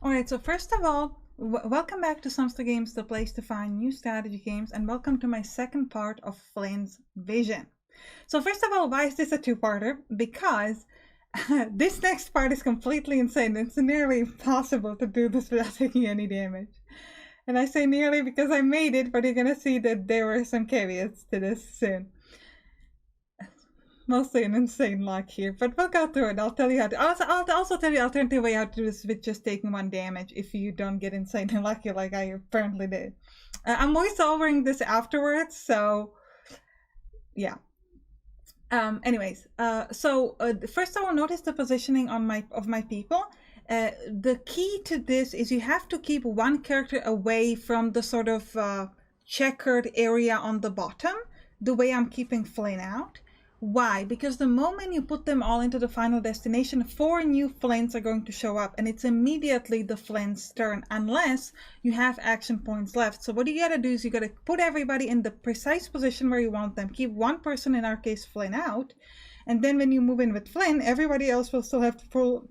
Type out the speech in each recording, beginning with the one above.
Alright, so first of all, welcome back to Sampstra Games, the place to find new strategy games, and welcome to my second part of Flynn's vision. So first of all, why is this a two-parter? Because this next part is completely insane. It's nearly impossible to do this without taking any damage. And I say nearly because I made it, but you're gonna see that there were some caveats to this soon. Mostly an insane luck here, but we'll go through it. I'll tell you how to. I'll also tell you alternative way how to do this with just taking 1 damage if you don't get insanely lucky like I apparently did. I'm voice-overing this afterwards, so yeah. Anyways, first I will notice the positioning on my people. The key to this is you have to keep one character away from the sort of checkered area on the bottom, the way I'm keeping Flynn out. Why? Because the moment you put them all into the final destination, 4 new Flynns are going to show up, and it's immediately the Flynn's turn, unless you have action points left. So what you gotta do is you gotta put everybody in the precise position where you want them. Keep one person, in our case Flynn, out, and then when you move in with Flynn, everybody else will still have full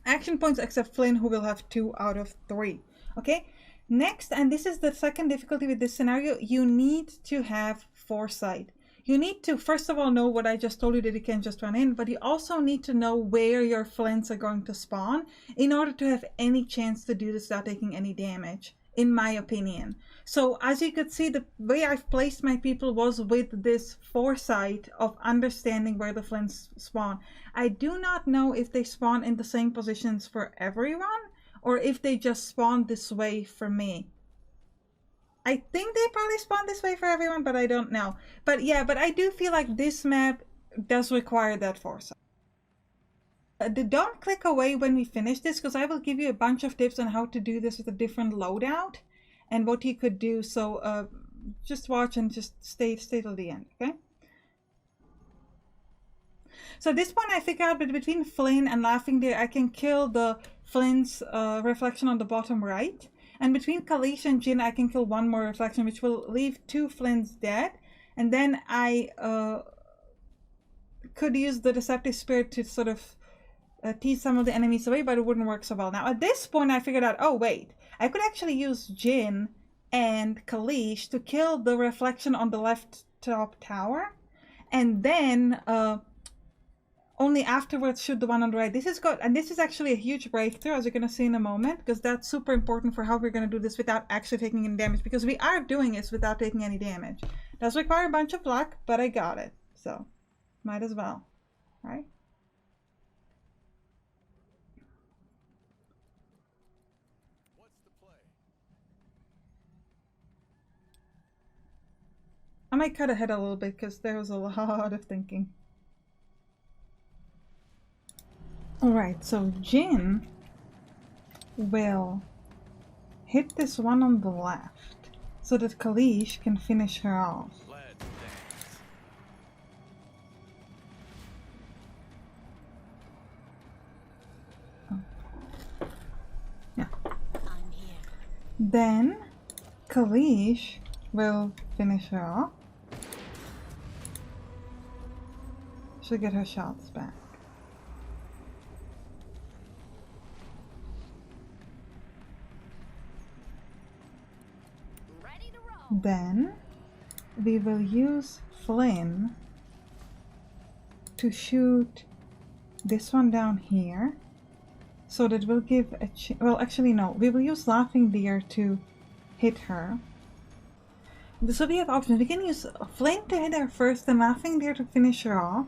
action points except Flynn, who will have 2 out of 3. Okay? Next, and this is the second difficulty with this scenario, you need to have foresight. You need to, first of all, know what I just told you, that you can't just run in, but you also need to know where your Flynns are going to spawn in order to have any chance to do this without taking any damage, in my opinion. So as you could see, the way I've placed my people was with this foresight of understanding where the Flynns spawn. I do not know if they spawn in the same positions for everyone, or if they just spawn this way for me. I think they probably spawn this way for everyone, but I don't know. But yeah, but I do feel like this map does require that foresight. Don't click away when we finish this, because I will give you a bunch of tips on how to do this with a different loadout and what you could do. So just watch and just stay till the end, okay? So at this point I figured out that between Flynn and Laughing Deer, I can kill the Flynn's reflection on the bottom right. And between Kalish and Jin, I can kill 1 more reflection, which will leave 2 Flynns dead. And then I could use the Deceptive Spirit to sort of tease some of the enemies away, but it wouldn't work so well. Now, at this point, I figured out, oh, wait. I could actually use Jin and Kalish to kill the reflection on the left top tower. And then only afterwards shoot the one on the right. This is good, and this is actually a huge breakthrough, as you're going to see in a moment, because that's super important for how we're going to do this without actually taking any damage, because we are doing this without taking any damage. It does require a bunch of luck, but I got it, so might as well, right? What's the play? I might cut ahead a little bit, because there was a lot of thinking. Alright, so Jin will hit this one on the left so that Kalish can finish her off. Let's dance. Oh. Yeah. I'm here. Then Kalish will finish her off. She'll get her shots back. Then we will use Flynn to shoot this one down here, so that will give a well, actually no, we will use Laughing Deer to hit her. So we have options. We can use Flynn to hit her first, then Laughing Deer to finish her off,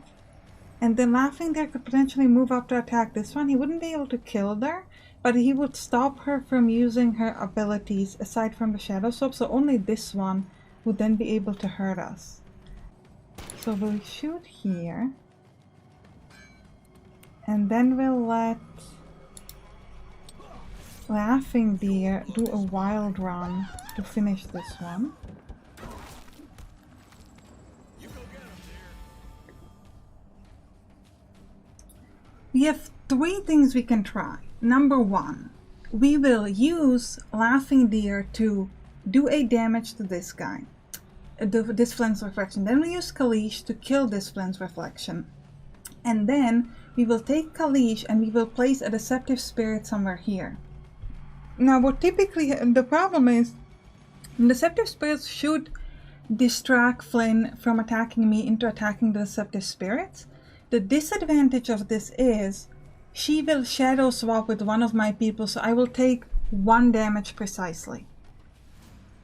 and then Laughing Deer could potentially move up to attack this one. He wouldn't be able to kill her, but he would stop her from using her abilities aside from the Shadow Swap, so only this one would then be able to hurt us. So we'll shoot here, and then we'll let Laughing Deer do a wild run to finish this one. You go get him, dear. We have 3 things we can try. Number 1, we will use Laughing Deer to do a damage to this guy, this Flynn's reflection. Then we use Kalish to kill this Flynn's reflection. And then we will take Kalish and we will place a Deceptive Spirit somewhere here. Now, what typically the problem is, deceptive spirits should distract Flynn from attacking me into attacking the deceptive spirits. The disadvantage of this is she will shadow swap with one of my people, so I will take 1 damage precisely.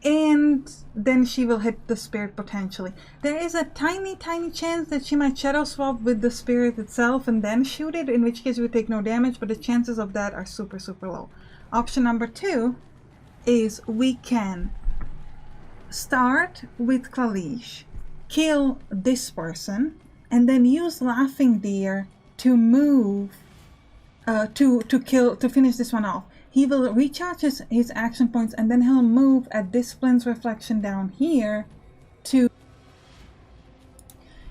And then she will hit the spirit potentially. There is a tiny chance that she might shadow swap with the spirit itself and then shoot it, in which case we take no damage, but the chances of that are super low. Option number 2 is we can start with Kalish, kill this person, and then use Laughing Deer to move to finish this one off. He will recharge his action points, and then he'll move at this Flynn's reflection down here to...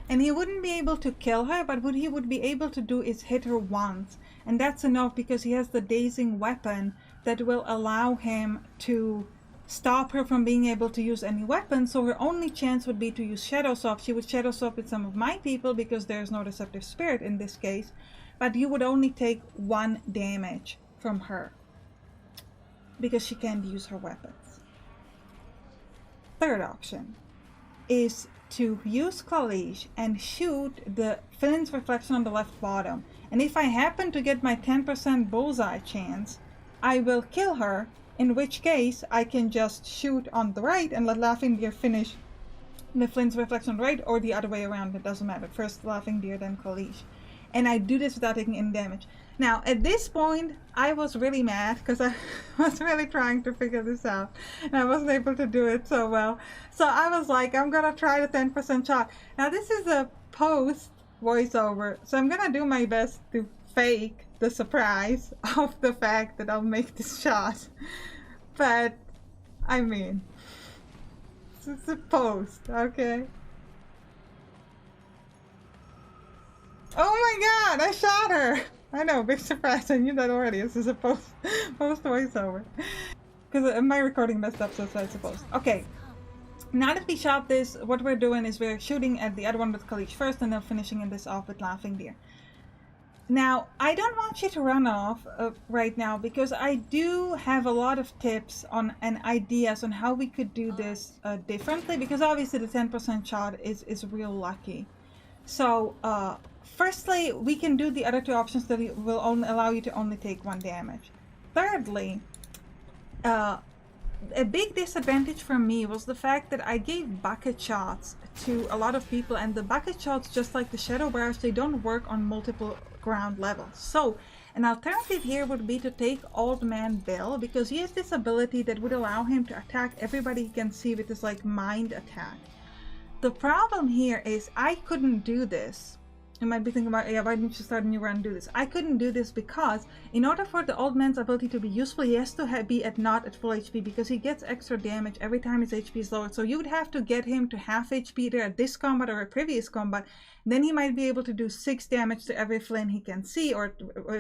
And he wouldn't be able to kill her, but what he would be able to do is hit her once. And that's enough because he has the dazing weapon that will allow him to stop her from being able to use any weapon. So her only chance would be to use Shadow Swap. She would Shadow Swap with some of my people because there's no Deceptive Spirit in this case. But you would only take 1 damage from her, because she can't use her weapons. Third option is to use Kalish and shoot the Flynn's reflection on the left bottom. And if I happen to get my 10% bullseye chance, I will kill her, in which case I can just shoot on the right and let Laughing Deer finish the Flynn's reflection on the right, or the other way around, it doesn't matter. First Laughing Deer, then Kalish. And I do this without taking any damage. Now, at this point, I was really mad because I was really trying to figure this out. And I wasn't able to do it so well. So I was like, I'm going to try the 10% shot. Now, this is a post voiceover. So I'm going to do my best to fake the surprise of the fact that I'll make this shot. But, I mean, it's a post, okay? Oh my god, I shot her! I know, big surprise, I knew that already. This is a post voiceover. Because my recording messed up, so I suppose. Okay, now that we shot this, what we're doing is we're shooting at the other one with Kalish first, and then finishing this off with Laughing Deer. Now, I don't want you to run off right now, because I do have a lot of tips on and ideas on how we could do this differently, because obviously the 10% shot is real lucky. So, firstly, we can do the other 2 options that will only allow you to only take 1 damage. Thirdly, a big disadvantage for me was the fact that I gave bucket shots to a lot of people, and the bucket shots, just like the Shadow Barrage, they don't work on multiple ground levels. So, an alternative here would be to take Old Man Bill, because he has this ability that would allow him to attack everybody he can see with this like mind attack. The problem here is I couldn't do this. You might be thinking about, yeah, why didn't you start a new run and do this? I couldn't do this because in order for the old man's ability to be useful, he has to be not at full HP, because he gets extra damage every time his HP is lowered. So you would have to get him to half HP either at this combat or a previous combat. Then he might be able to do 6 damage to every Flynn he can see, or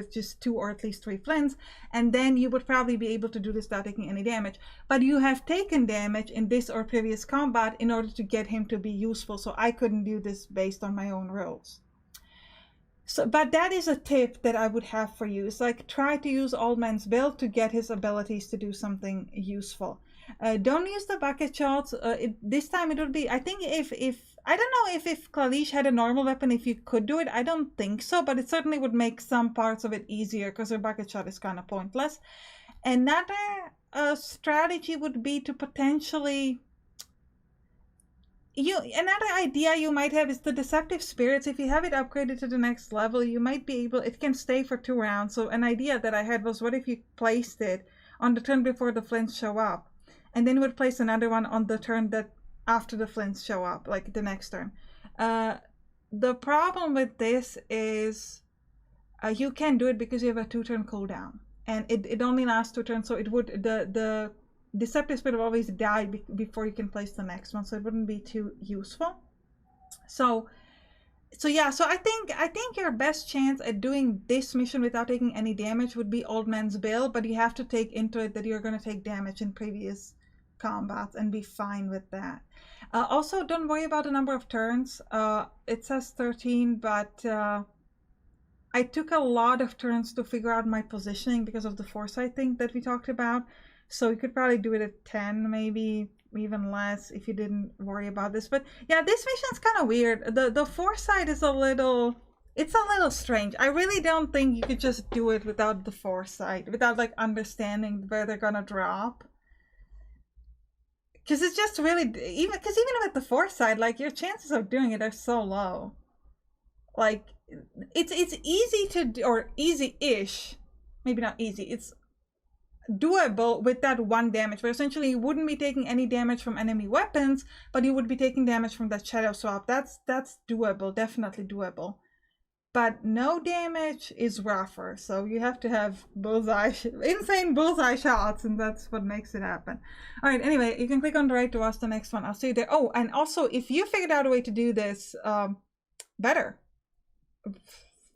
just 2 or at least 3 Flynns. And then you would probably be able to do this without taking any damage. But you have taken damage in this or previous combat in order to get him to be useful. So I couldn't do this based on my own rules. So, but that is a tip that I would have for you. It's like, try to use Old Man's Build to get his abilities to do something useful. Don't use the bucket shots. This time it would be, I think if I don't know if Kalish had a normal weapon, if you could do it. I don't think so, but it certainly would make some parts of it easier, because her bucket shot is kind of pointless. Another strategy would be to potentially... Another idea you might have is the Deceptive Spirits. If you have it upgraded to the next level, you might be able, it can stay for 2 rounds. So an idea that I had was, what if you placed it on the turn before the Flynns show up, and then you would place another one on the turn that after the Flynns show up, like the next turn. The problem with this is you can do it because you have a 2-turn cooldown, and it only lasts 2 turns, so it would the Deceptive Spirit will always die before you can place the next one, so it wouldn't be too useful. So yeah, so I think your best chance at doing this mission without taking any damage would be Old Man's Bill, but you have to take into it that you're going to take damage in previous combats and be fine with that. Also, don't worry about the number of turns. It says 13, but I took a lot of turns to figure out my positioning because of the foresight thing that we talked about. So you could probably do it at 10, maybe even less if you didn't worry about this. But yeah, this mission's kind of weird. The foresight is it's a little strange. I really don't think you could just do it without the foresight, without like understanding where they're gonna drop. Because it's just really, even with the foresight, like your chances of doing it are so low. Like it's easy to do, or easy-ish, maybe not easy. It's doable with that 1 damage, where essentially you wouldn't be taking any damage from enemy weapons, but you would be taking damage from that shadow swap. That's doable, definitely doable. But no damage is rougher, so you have to have insane bullseye shots, and that's what makes it happen. All right, anyway, you can click on the right to watch the next one. I'll see you there. Oh, and also, if you figured out a way to do this better,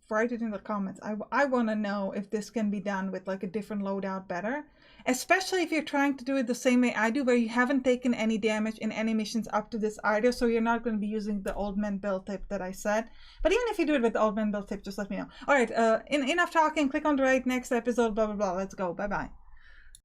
write it in the comments. I want to know if this can be done with like a different loadout better, especially if you're trying to do it the same way I do, where you haven't taken any damage in any missions up to this either, so you're not going to be using the old man build tip that I said. But even if you do it with the old man build tip, just let me know. All right, enough talking. Click on the right, next episode, blah blah blah. Let's go. Bye bye.